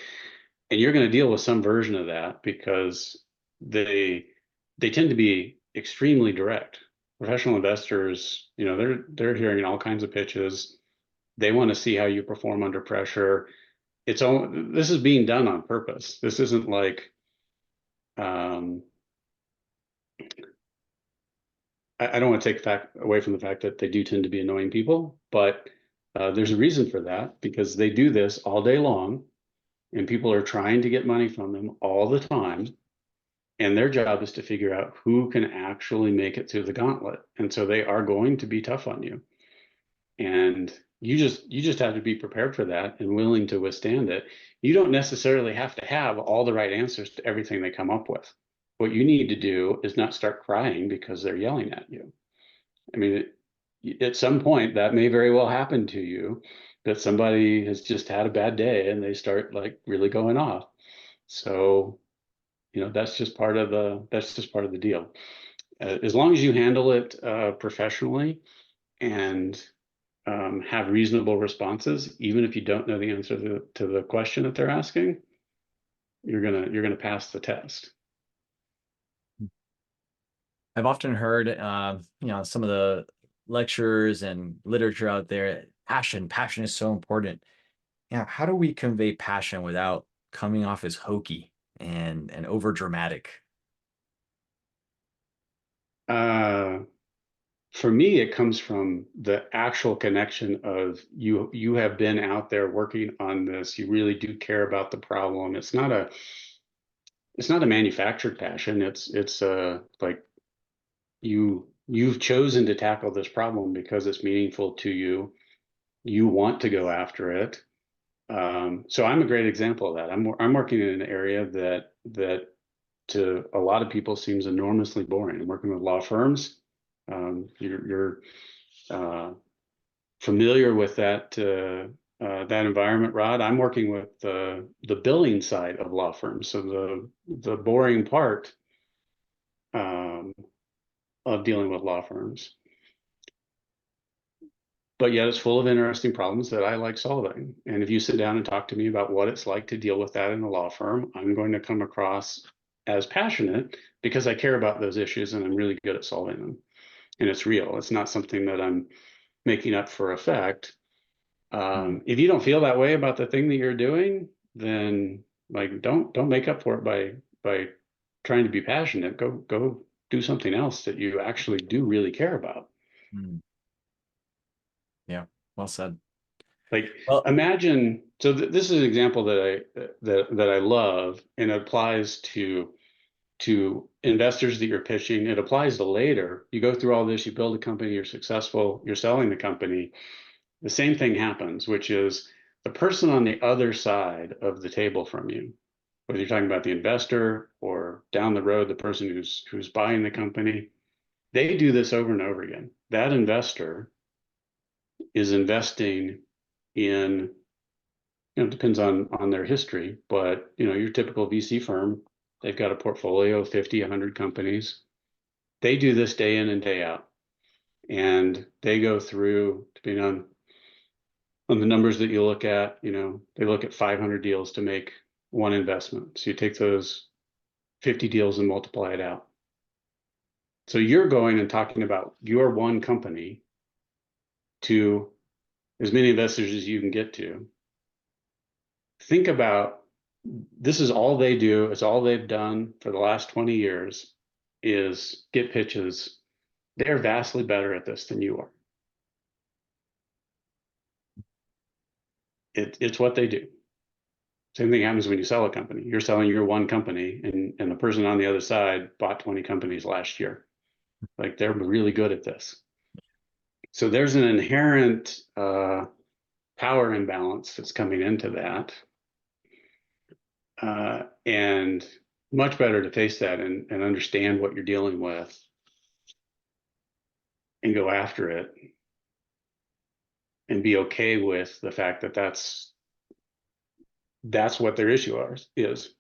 And you're going to deal with some version of that because they tend to be extremely direct. Professional investors, they're hearing all kinds of pitches. They want to see how you perform under pressure. This is being done on purpose. This isn't like I don't want to take away from the fact that they do tend to be annoying people, but there's a reason for that because they do this all day long and people are trying to get money from them all the time. And their job is to figure out who can actually make it through the gauntlet. And so they are going to be tough on you. And you just have to be prepared for that and willing to withstand it. You don't necessarily have to have all the right answers to everything they come up with. What you need to do is not start crying because they're yelling at you. I mean, at some point that may very well happen to you, that somebody has just had a bad day and they start like really going off. So, that's just part of the deal. As long as you handle it professionally and have reasonable responses, even if you don't know the answer to the question that they're asking, you're gonna pass the test. I've often heard, some of the lectures and literature out there, passion is so important. Yeah, how do we convey passion without coming off as hokey and over dramatic? For me, it comes from the actual connection of you have been out there working on this. You really do care about the problem. It's not a manufactured passion. It's like you've chosen to tackle this problem because it's meaningful to you. You want to go after it. So I'm a great example of that. I'm working in an area that to a lot of people seems enormously boring. I'm working with law firms. You're familiar with that environment, Rod. I'm working with the billing side of law firms, so the boring part of dealing with law firms. But yet it's full of interesting problems that I like solving. And if you sit down and talk to me about what it's like to deal with that in a law firm, I'm going to come across as passionate because I care about those issues and I'm really good at solving them. And it's real. It's not something that I'm making up for effect. If you don't feel that way about the thing that you're doing, then like don't make up for it by trying to be passionate. Go do something else that you actually do really care about. Yeah, well said. Like Well, imagine, so this is an example that I love, and it applies to investors that you're pitching. It applies to later. You go through all this, you build a company, you're successful, you're selling the company. The same thing happens, which is the person on the other side of the table from you, whether you're talking about the investor or down the road, the person who's buying the company, they do this over and over again. That investor is investing in, it depends on their history, but your typical VC firm, they've got a portfolio of 50, 100 companies. They do this day in and day out. And they go through, depending on the numbers that you look at, they look at 500 deals to make one investment. So you take those 50 deals and multiply it out. So you're going and talking about your one company to as many investors as you can get to. Think about, this is all they do. It's all they've done for the last 20 years is get pitches. They're vastly better at this than you are. It's what they do. Same thing happens when you sell a company. You're selling your one company, and the person on the other side bought 20 companies last year. Like they're really good at this. So there's an inherent power imbalance that's coming into that. And much better to face that and understand what you're dealing with and go after it and be okay with the fact that that's what their issue is.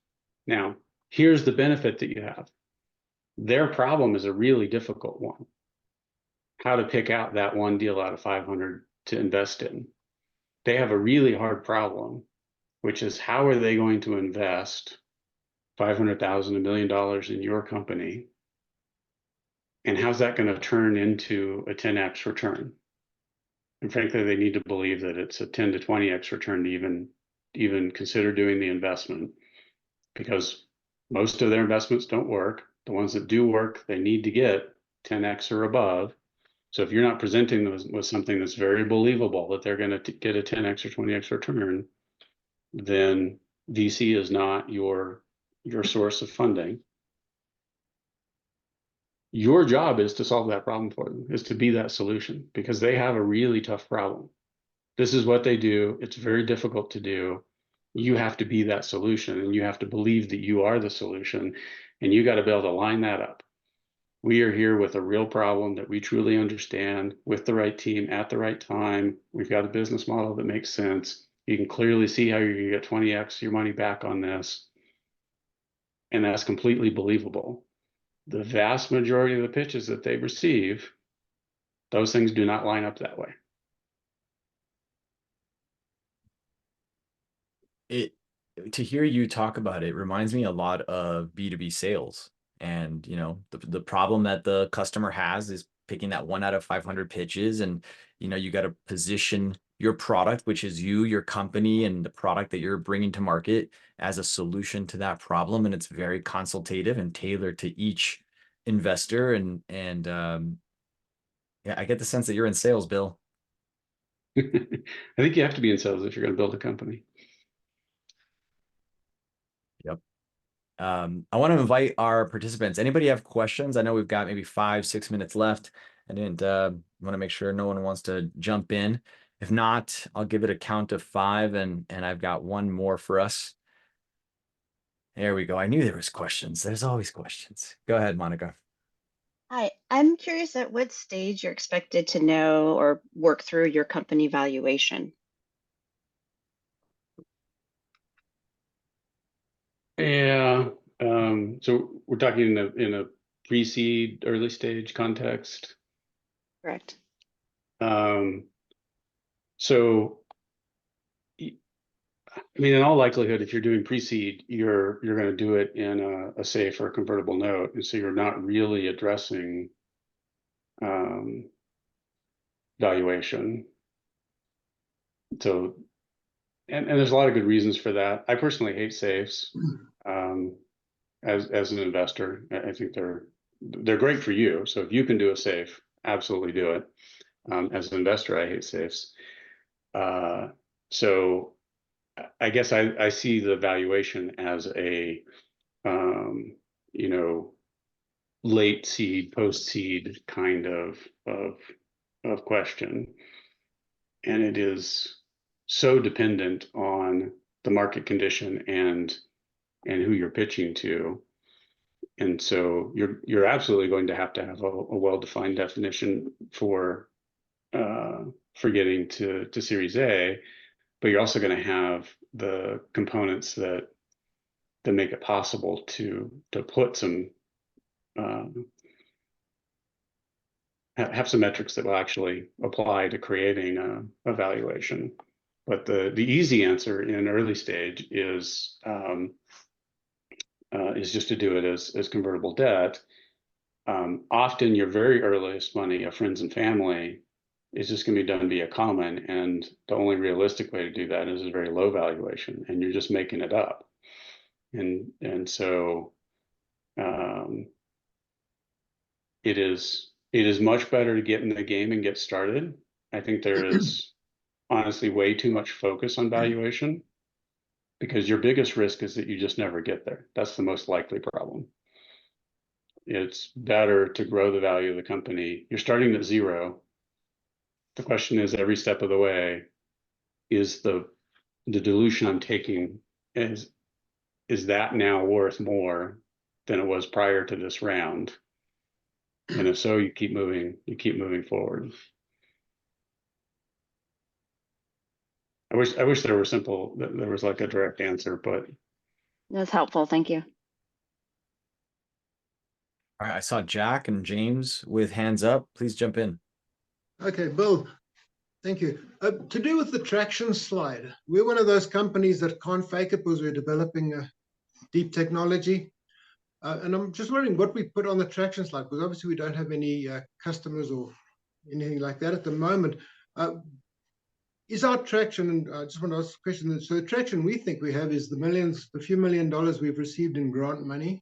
Now, here's the benefit that you have. Their problem is a really difficult one. how to pick out that one deal out of 500 to invest in. They have a really hard problem, which is how are they going to invest 500,000, $1 million in your company? And how's that going to turn into a 10x return? And frankly, they need to believe that it's a 10 to 20x return to even consider doing the investment, because most of their investments don't work. The ones that do work, they need to get 10x or above. So if you're not presenting them with something that's very believable that they're going to get a 10x or 20x return, then VC is not your source of funding. Your job is to solve that problem for them, is to be that solution, because they have a really tough problem. This is what they do. It's very difficult to do. You have to be that solution, and you have to believe that you are the solution, and you got to be able to line that up. We are here with a real problem that we truly understand, with the right team at the right time. We've got a business model that makes sense. You can clearly see how you're going to get 20x your money back on this. And that's completely believable. The vast majority of the pitches that they receive, those things do not line up that way. To hear you talk about it reminds me a lot of B2B sales. And, the problem that the customer has is picking that 1 out of 500 pitches. And, you got to position your product, which is you, your company, and the product that you're bringing to market as a solution to that problem. And it's very consultative and tailored to each investor. And yeah, I get the sense that you're in sales, Bill. I think you have to be in sales if you're going to build a company. Yep. I want to invite our participants. Anybody have questions? I know we've got maybe 5-6 minutes left. I didn't want to make sure no one wants to jump in. If not, I'll give it a count of 5, and I've got one more for us. There we go. I knew there was questions. There's always questions. Go ahead, Monica. Hi, I'm curious at what stage you're expected to know or work through your company valuation. Yeah. So we're talking in a pre-seed, early stage context. Correct. So, I mean, in all likelihood, if you're doing pre-seed, you're going to do it in a safe or a convertible note, and so you're not really addressing valuation. So, and there's a lot of good reasons for that. I personally hate safes. As an investor, I think they're great for you. So if you can do a safe, absolutely do it. As an investor, I hate safes. So I guess I see the valuation as a late seed, post seed kind of question, and it is so dependent on the market condition and who you're pitching to. And so you're absolutely going to have a well-defined definition for getting to Series A, but you're also going to have the components that make it possible to put some have some metrics that will actually apply to creating a valuation. But the easy answer in early stage is just to do it as convertible debt. Often your very earliest money of friends and family is just going to be done via common, and the only realistic way to do that is a very low valuation, and you're just making it up. And so it is much better to get in the game and get started. I think there is honestly way too much focus on valuation, because your biggest risk is that you just never get there. That's the most likely problem. It's better to grow the value of the company. You're starting at zero. The question is, every step of the way, is the dilution I'm taking, is that now worth more than it was prior to this round? And if so, you keep moving forward. I wish there was like a direct answer, but That's helpful. Thank you. All right, I saw Jack and James with hands up. Please jump in. Okay, Bill, thank you. To do with the traction slide, we're one of those companies that can't fake it because we're developing a deep technology. And I'm just wondering what we put on the traction slide, because obviously we don't have any customers or anything like that at the moment. Is our traction, and I just want to ask a question, so the traction we think we have is the few $1 million we've received in grant money.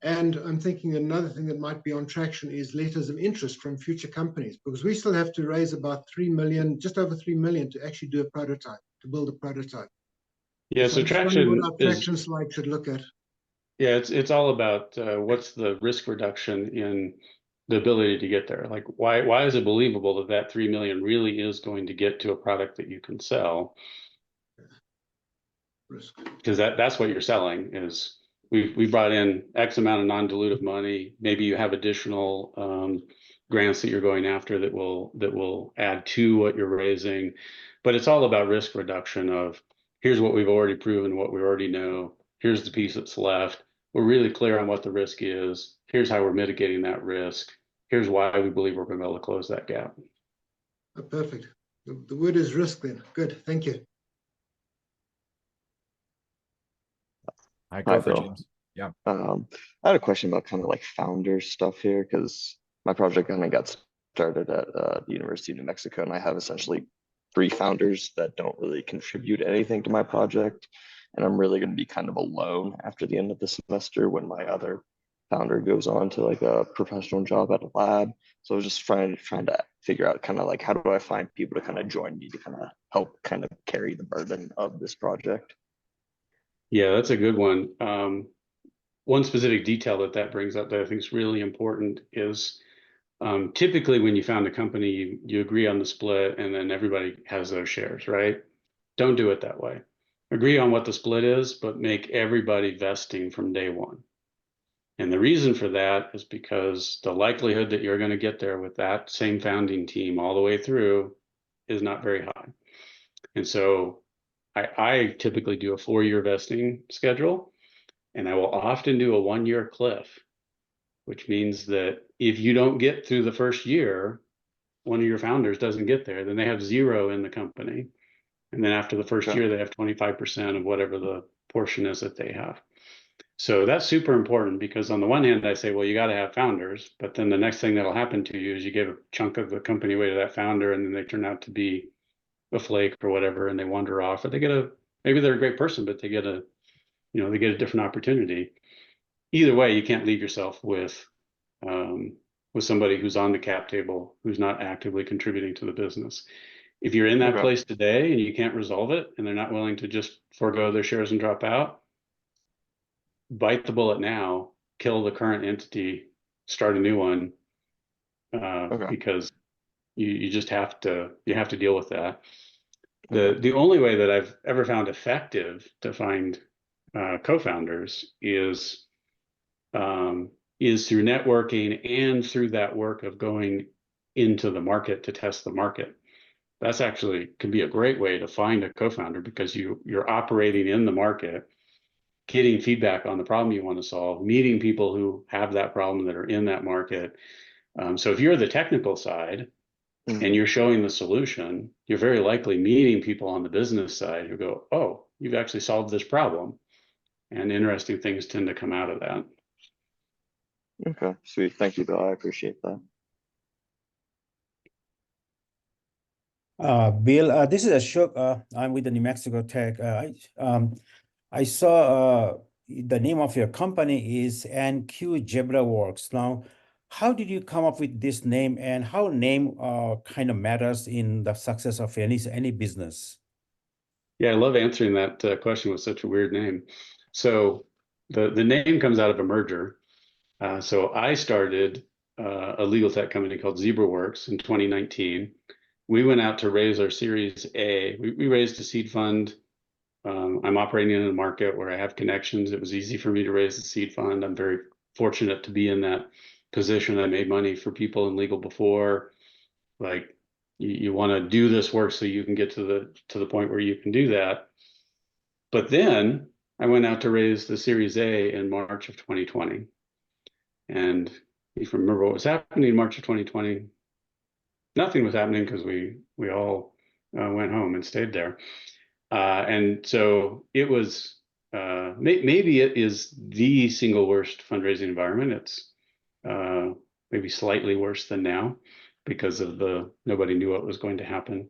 And I'm thinking another thing that might be on traction is letters of interest from future companies, because we still have to raise about 3 million, just over 3 million to actually do a prototype, to build a prototype. Yeah, so traction what our traction slide should look at. Yeah, it's all about what's the risk reduction in the ability to get there. Like, why is it believable that that 3 million really is going to get to a product that you can sell? Risk. Because that's what you're selling is we brought in X amount of non-dilutive money. Maybe you have additional grants that you're going after that will add to what you're raising, but it's all about risk reduction of here's what we've already proven, what we already know. Here's the piece that's left. We're really clear on what the risk is. Here's how we're mitigating that risk. Here's why we believe we're going to be able to close that gap. Oh, perfect. The word is risk then. Good. Thank you. I Hi, go for Bill. James. Yeah. I had a question about kind of like founder stuff here because my project kind of got started at the University of New Mexico, and I have essentially 3 founders that don't really contribute anything to my project, and I'm really going to be kind of alone after the end of the semester when my other founder goes on to like a professional job at a lab. So I was just trying to figure out kind of like how do I find people to kind of join me to kind of help kind of carry the burden of this project. Yeah, that's a good one. One specific detail that brings up that I think is really important is typically when you found a company, you agree on the split and then everybody has those shares, right? Don't do it that way. Agree on what the split is, but make everybody vesting from day one. And the reason for that is because the likelihood that you're going to get there with that same founding team all the way through is not very high. And so I typically do a 4-year vesting schedule, and I will often do a 1-year cliff, which means that if you don't get through the first year, one of your founders doesn't get there, then they have 0 in the company. And then after the first year, they have 25% of whatever the portion is that they have. So that's super important because on the one hand, I say, well, you got to have founders, but then the next thing that'll happen to you is you give a chunk of the company away to that founder, and then they turn out to be a flake or whatever, and they wander off, or they get maybe they're a great person, but they get a different opportunity. Either way, you can't leave yourself with somebody who's on the cap table, who's not actively contributing to the business. If you're in that place today and you can't resolve it, and they're not willing to just forego their shares and drop out, bite the bullet now, kill the current entity, start a new one, because you just have to deal with that. The only way that I've ever found effective to find co-founders is through networking and through that work of going into the market to test the market. That's actually can be a great way to find a co-founder because you're operating in the market, getting feedback on the problem you want to solve, meeting people who have that problem that are in that market. So if you're the technical side and you're showing the solution, you're very likely meeting people on the business side who go, oh, you've actually solved this problem. And interesting things tend to come out of that. Okay, sweet. Thank you, Bill. I appreciate that. Bill, this is Ashok. I'm with the New Mexico Tech. I saw the name of your company is NQ Zebra Works. Now, how did you come up with this name, and how name kind of matters in the success of any business? Yeah, I love answering that question with such a weird name. So the name comes out of a merger. So I started a legal tech company called ZebraWorks in 2019. We went out to raise our Series A. We raised a seed fund. I'm operating in a market where I have connections. It was easy for me to raise the seed fund. I'm very fortunate to be in that position. I made money for people in legal before. Like you want to do this work so you can get to the point where you can do that. But then I went out to raise the Series A in March of 2020. And if you remember what was happening in March of 2020, nothing was happening because we all went home and stayed there. And so it was maybe it is the single worst fundraising environment. It's maybe slightly worse than now because of nobody knew what was going to happen.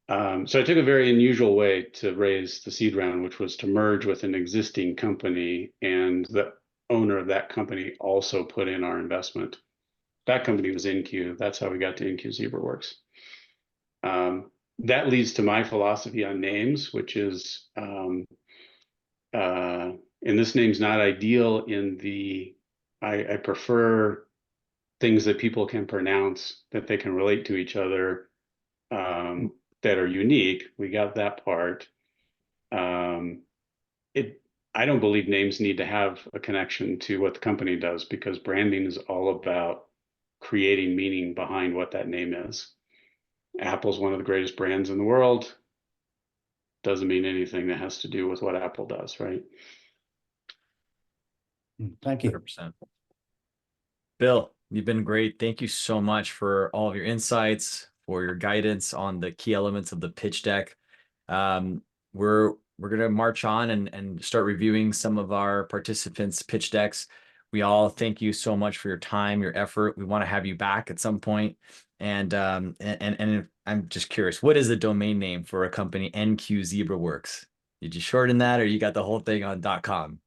So I took a very unusual way to raise the seed round, which was to merge with an existing company, and the owner of that company also put in our investment. That company was InQ. That's how we got to InQ ZebraWorks. That leads to my philosophy on names, which is, and this name's not ideal I prefer things that people can pronounce, that they can relate to each other, that are unique. We got that part. I don't believe names need to have a connection to what the company does, because branding is all about creating meaning behind what that name is. Apple's one of the greatest brands in the world. Doesn't mean anything that has to do with what Apple does, right? Thank you. 100%. Bill, you've been great. Thank you so much for all of your insights, for your guidance on the key elements of the pitch deck. We're going to march on and start reviewing some of our participants' pitch decks. We all thank you so much for your time, your effort. We want to have you back at some point. And I'm just curious, what is the domain name for a company, NQ ZebraWorks? Did you shorten that, or you got the whole thing on .com?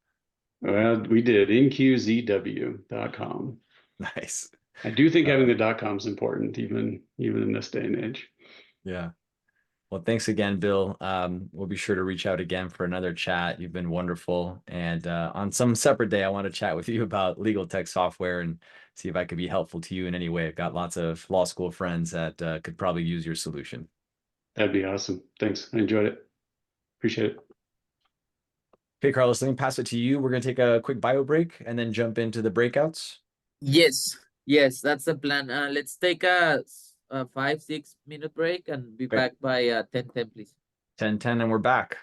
Well, we did, nqzw.com. Nice. I do think having the .com is important, even in this day and age. Yeah. Well, thanks again, Bill. We'll be sure to reach out again for another chat. You've been wonderful. And on some separate day, I want to chat with you about legal tech software and see if I could be helpful to you in any way. I've got lots of law school friends that could probably use your solution. That'd be awesome. Thanks. I enjoyed it. Appreciate it. Okay, Carlos, let me pass it to you. We're going to take a quick bio break and then jump into the breakouts. Yes, that's the plan. Let's take a 5-6 minute break and be Okay. back by 10:10, please. 10:10, and we're back.